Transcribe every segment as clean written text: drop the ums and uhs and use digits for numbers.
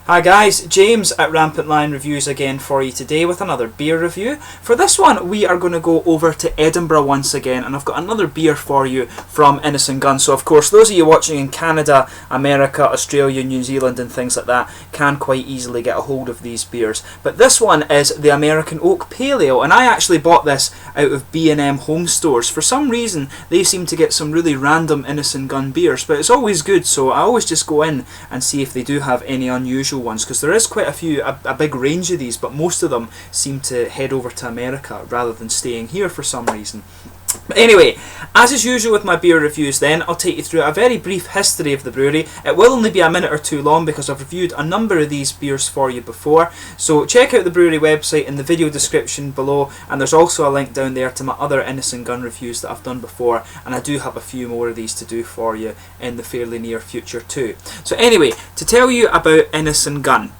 Hi guys, James at Rampant Lion Reviews again for you today with another beer review. For this one we are going to go over to Edinburgh once again, and I've got another beer for you from Innis Gunn. So of course those of you watching in Canada, America, Australia, New Zealand and things like that can quite easily get a hold of these beers. But this one is the American Oak Pale Ale, and I actually bought this out of B&M Home Stores. For some reason they seem to get some really random Innis Gunn beers, but it's always good, so I always just go in and see if they do have any unusual ones, because there is quite a big range of these, but most of them seem to head over to America rather than staying here for some reason. But anyway, as is usual with my beer reviews then, I'll take you through a very brief history of the brewery. It will only be a minute or two long because I've reviewed a number of these beers for you before. So check out the brewery website in the video description below, and there's also a link down there to my other Innis Gunn reviews that I've done before, and I do have a few more of these to do for you in the fairly near future too. So anyway, to tell you about Innis Gunn.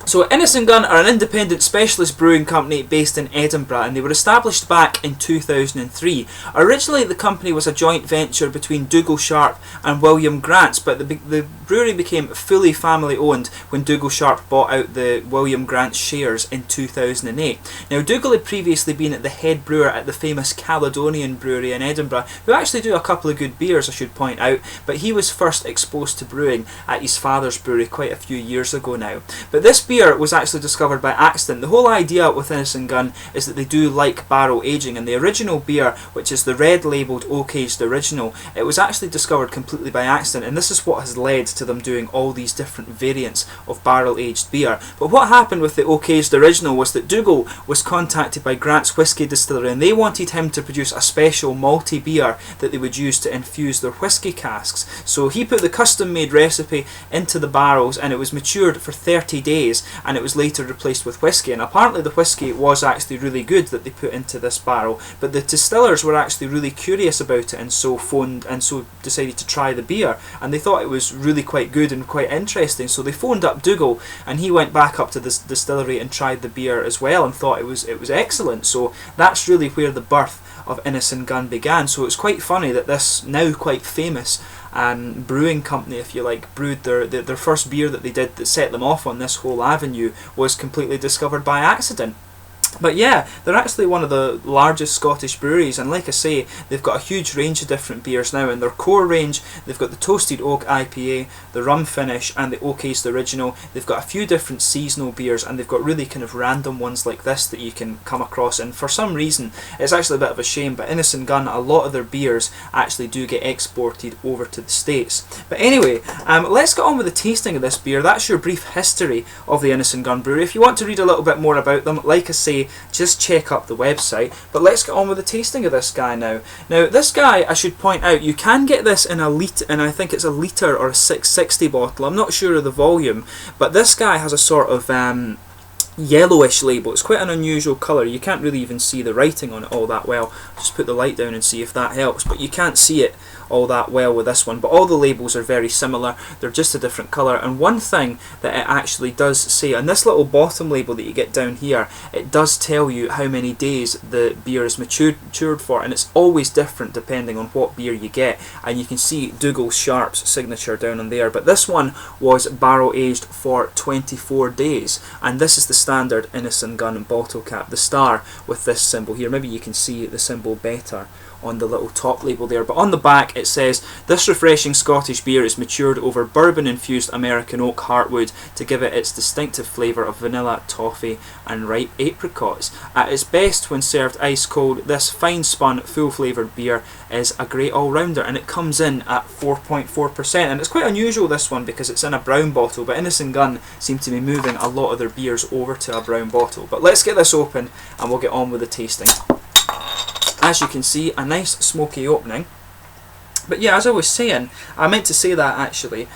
So Innis Gunn are an independent specialist brewing company based in Edinburgh, and they were established back in 2003. Originally the company was a joint venture between Dougal Sharp and William Grant's, but the brewery became fully family owned when Dougal Sharp bought out the William Grant shares in 2008. Now Dougal had previously been the head brewer at the famous Caledonian Brewery in Edinburgh, who actually do a couple of good beers I should point out, but he was first exposed to brewing at his father's brewery quite a few years ago now. But this beer was actually discovered by accident. The whole idea with Innis Gunn is that they do like barrel aging, and the original beer, which is the red labelled oak aged original, it was actually discovered completely by accident, and this is what has led to them doing all these different variants of barrel aged beer. But what happened with the oak aged original was that Dougal was contacted by Grant's Whisky Distillery, and they wanted him to produce a special malty beer that they would use to infuse their whisky casks. So he put the custom made recipe into the barrels, and it was matured for 30 days, and it was later replaced with whisky. And apparently the whisky was actually really good that they put into this barrel, but the distillers were actually really curious about it, and so decided to try the beer, and they thought it was really quite good and quite interesting. So they phoned up Dougal, and he went back up to this distillery and tried the beer as well and thought it was excellent. So that's really where the birth of Innis Gunn began. So it's quite funny that this now quite famous brewing company, if you like, brewed their first beer that they did that set them off on this whole avenue was completely discovered by accident. But yeah, they're actually one of the largest Scottish breweries, and like I say, they've got a huge range of different beers now. In their core range, they've got the Toasted Oak IPA, the Rum Finish and the Oak Aged Original. They've got a few different seasonal beers, and they've got really kind of random ones like this that you can come across, and for some reason, it's actually a bit of a shame, but Innis Gunn, a lot of their beers actually do get exported over to the States. But anyway, let's get on with the tasting of this beer. That's your brief history of the Innis Gunn Brewery. If you want to read a little bit more about them, like I say, just check up the website. But let's get on with the tasting of this guy now. Now this guy, I should point out, you can get this in a litre, and I think it's a litre or a 660 bottle. I'm not sure of the volume, but this guy has a sort of yellowish label. It's quite an unusual colour. You can't really even see the writing on it all that well. Just put the light down and see if that helps, but you can't see it all that well with this one. But all the labels are very similar, they're just a different colour. And one thing that it actually does say on this little bottom label that you get down here, it does tell you how many days the beer is matured for, and it's always different depending on what beer you get. And you can see Dougal Sharp's signature down on there, but this one was barrel aged for 24 days, and this is the standard Innis Gunn bottle cap, the star with this symbol here. Maybe you can see the symbol better on the little top label there, but on the back it says, "This refreshing Scottish beer is matured over bourbon infused American oak heartwood to give it its distinctive flavour of vanilla, toffee and ripe apricots. At its best when served ice cold, this fine spun full flavoured beer is a great all-rounder," and it comes in at 4.4%, and it's quite unusual this one because it's in a brown bottle, but Innis Gunn seem to be moving a lot of their beers over to a brown bottle. But let's get this open and we'll get on with the tasting. As you can see, a nice smoky opening. But yeah, as I was saying, I meant to say that actually.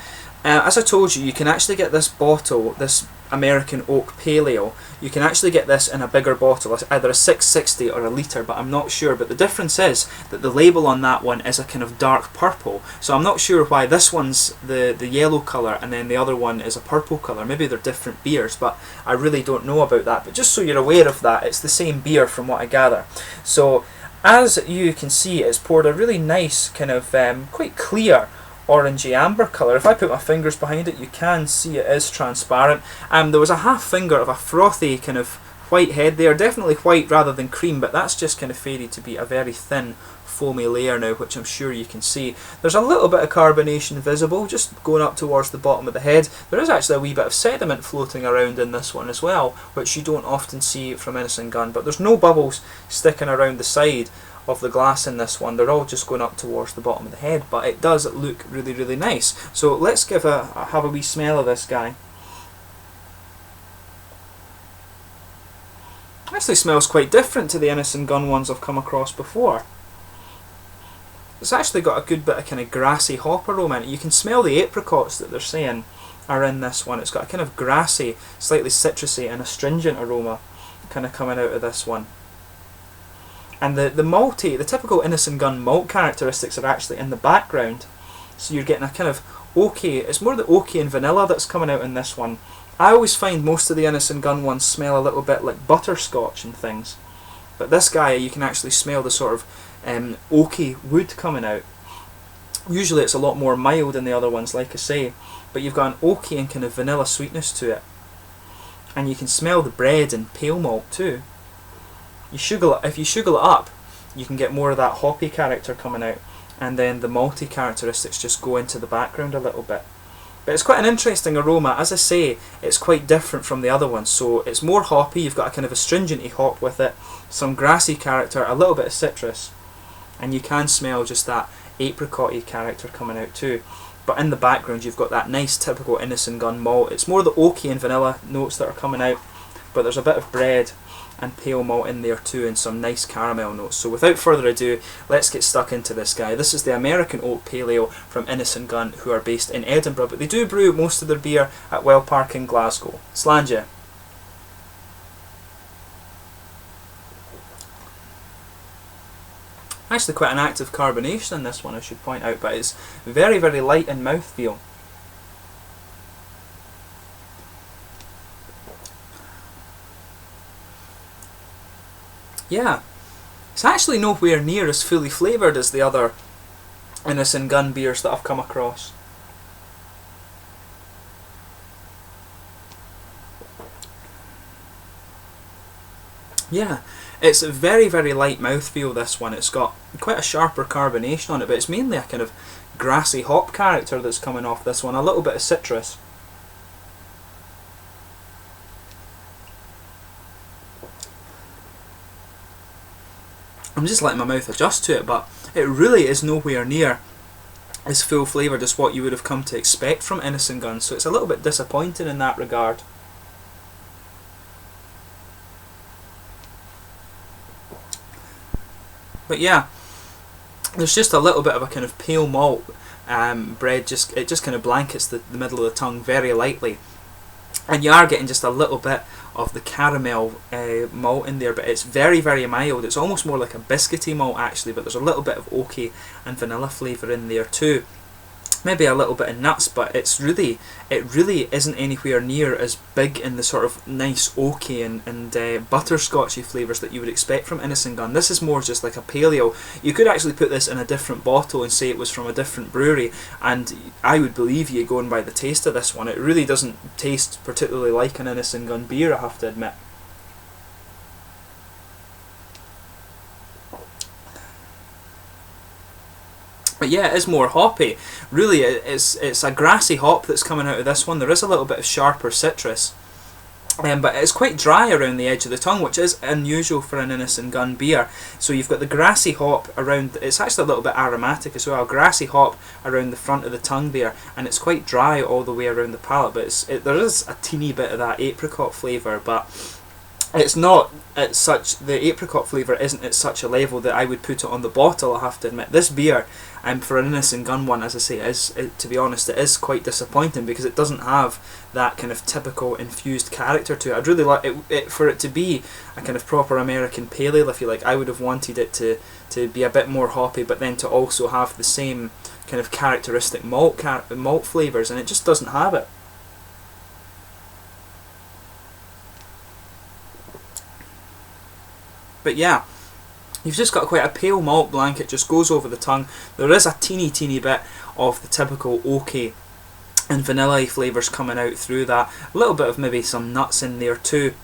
As I told you, you can actually get this bottle, this American Oak Pale Ale, you can actually get this in a bigger bottle, either a 660 or a litre, but I'm not sure. But the difference is that the label on that one is a kind of dark purple, so I'm not sure why this one's the yellow colour and then the other one is a purple colour. Maybe they're different beers, but I really don't know about that. But just so you're aware of that, it's the same beer from what I gather. So as you can see, it's poured a really nice kind of quite clear orangey amber colour. If I put my fingers behind it, you can see it is transparent. There was a half finger of a frothy kind of white head there, definitely white rather than cream, but that's just kind of faded to be a very thin foamy layer now, which I'm sure you can see. There's a little bit of carbonation visible just going up towards the bottom of the head. There is actually a wee bit of sediment floating around in this one as well, which you don't often see from Innis Gunn, but there's no bubbles sticking around the side of the glass in this one. They're all just going up towards the bottom of the head, but it does look really, really nice. So let's have a wee smell of this guy. Actually smells quite different to the Innis Gunn ones I've come across before. It's actually got a good bit of kind of grassy hop aroma in it. You can smell the apricots that they're saying are in this one. It's got a kind of grassy, slightly citrusy and astringent aroma kind of coming out of this one. And the malty, the typical Innis Gunn malt characteristics are actually in the background. So you're getting a kind of oaky, it's more the oaky and vanilla that's coming out in this one. I always find most of the Innis Gunn ones smell a little bit like butterscotch and things. But this guy, you can actually smell the sort of oaky wood coming out. Usually it's a lot more mild than the other ones, like I say, but you've got an oaky and kind of vanilla sweetness to it. And you can smell the bread and pale malt too. If you sugar it up, you can get more of that hoppy character coming out, and then the malty characteristics just go into the background a little bit. But it's quite an interesting aroma. As I say, it's quite different from the other ones. So it's more hoppy, you've got a kind of astringenty hop with it, some grassy character, a little bit of citrus, and you can smell just that apricot-y character coming out too. But in the background you've got that nice typical Innis Gunn malt. It's more the oaky and vanilla notes that are coming out, but there's a bit of bread and pale malt in there too, and some nice caramel notes. So without further ado, let's get stuck into this guy. This is the American Oak Pale Ale from Innis Gunn, who are based in Edinburgh, but they do brew most of their beer at Well Park in Glasgow. Slàinte. Actually quite an active carbonation in this one, I should point out, but it's very, very light in mouthfeel. Yeah, it's actually nowhere near as fully flavoured as the other Innis Gunn beers that I've come across. Yeah, it's a very, very light mouthfeel, this one. It's got quite a sharper carbonation on it, but it's mainly a kind of grassy hop character that's coming off this one, a little bit of citrus. I'm just letting my mouth adjust to it, but it really is nowhere near as full flavoured as what you would have come to expect from Innis Gunn, so it's a little bit disappointing in that regard. But yeah, there's just a little bit of a kind of pale malt bread, it just kind of blankets the middle of the tongue very lightly, and you are getting just a little bit of the caramel malt in there, but it's very, very mild. It's almost more like a biscuity malt actually, but there's a little bit of oaky and vanilla flavour in there too. Maybe a little bit of nuts, but it really isn't anywhere near as big in the sort of nice oaky and butterscotchy flavours that you would expect from Innis Gunn. This is more just like a pale ale. You could actually put this in a different bottle and say it was from a different brewery, and I would believe you going by the taste of this one. It really doesn't taste particularly like an Innis Gunn beer, I have to admit. But yeah, it is more hoppy. Really, it's a grassy hop that's coming out of this one. There is a little bit of sharper citrus, but it's quite dry around the edge of the tongue, which is unusual for an Innis Gunn beer. So you've got the grassy hop around, it's actually a little bit aromatic as well, grassy hop around the front of the tongue there, and it's quite dry all the way around the palate, but there is a teeny bit of that apricot flavour, but it's not at such, the apricot flavour isn't at such a level that I would put it on the bottle, I have to admit. This beer, for an Innis Gunn one, as I say, to be honest, it is quite disappointing because it doesn't have that kind of typical infused character to it. I'd really like it for it to be a kind of proper American pale ale, if you like. I would have wanted it to be a bit more hoppy, but then to also have the same kind of characteristic malt flavours, and it just doesn't have it. But yeah, You've just got quite a pale malt blanket, just goes over the tongue. There is a teeny bit of the typical oaky and vanilla flavours coming out through that. A little bit of maybe some nuts in there too.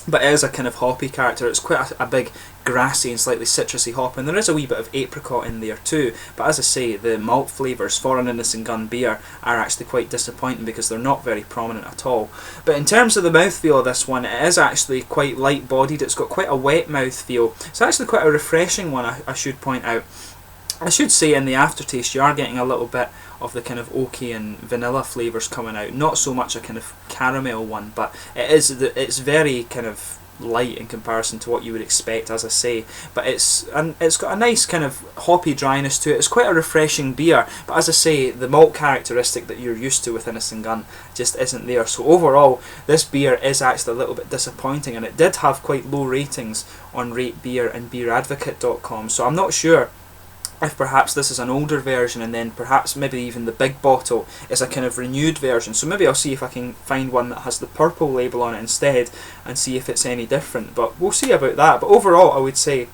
But it is a kind of hoppy character. It's quite a big grassy and slightly citrusy hop, and there is a wee bit of apricot in there too. But as I say, the malt flavours for an Innis Gunn beer are actually quite disappointing because they're not very prominent at all. But in terms of the mouthfeel of this one, it is actually quite light bodied. It's got quite a wet mouthfeel. It's actually quite a refreshing one, I should point out. I should say in the aftertaste you are getting a little bit of the kind of oaky and vanilla flavours coming out. Not so much a kind of caramel one, but it's very kind of light in comparison to what you would expect, as I say. But it's got a nice kind of hoppy dryness to it. It's quite a refreshing beer, but as I say, the malt characteristic that you're used to with Innis Gunn just isn't there. So overall, this beer is actually a little bit disappointing, and it did have quite low ratings on Rate Beer and BeerAdvocate.com. So I'm not sure if perhaps this is an older version, and then perhaps maybe even the big bottle is a kind of renewed version. So maybe I'll see if I can find one that has the purple label on it instead and see if it's any different, but we'll see about that. But overall, I would say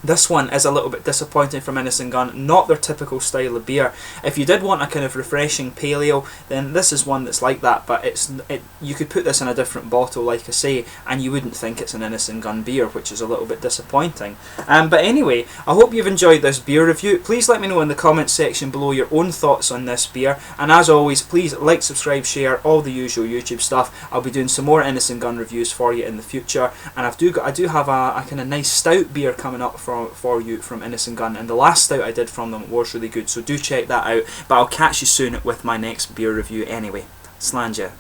this one is a little bit disappointing from Innis Gunn, not their typical style of beer. If you did want a kind of refreshing pale ale, then this is one that's like that, but you could put this in a different bottle, like I say, and you wouldn't think it's an Innis Gunn beer, which is a little bit disappointing. But anyway, I hope you've enjoyed this beer review. Please let me know in the comments section below your own thoughts on this beer, and as always, please like, subscribe, share, all the usual YouTube stuff. I'll be doing some more Innis Gunn reviews for you in the future, and I do have a kind of nice stout beer coming up for you from Innis Gunn, and the last stout I did from them was really good, so do check that out. But I'll catch you soon with my next beer review anyway. Slàinte.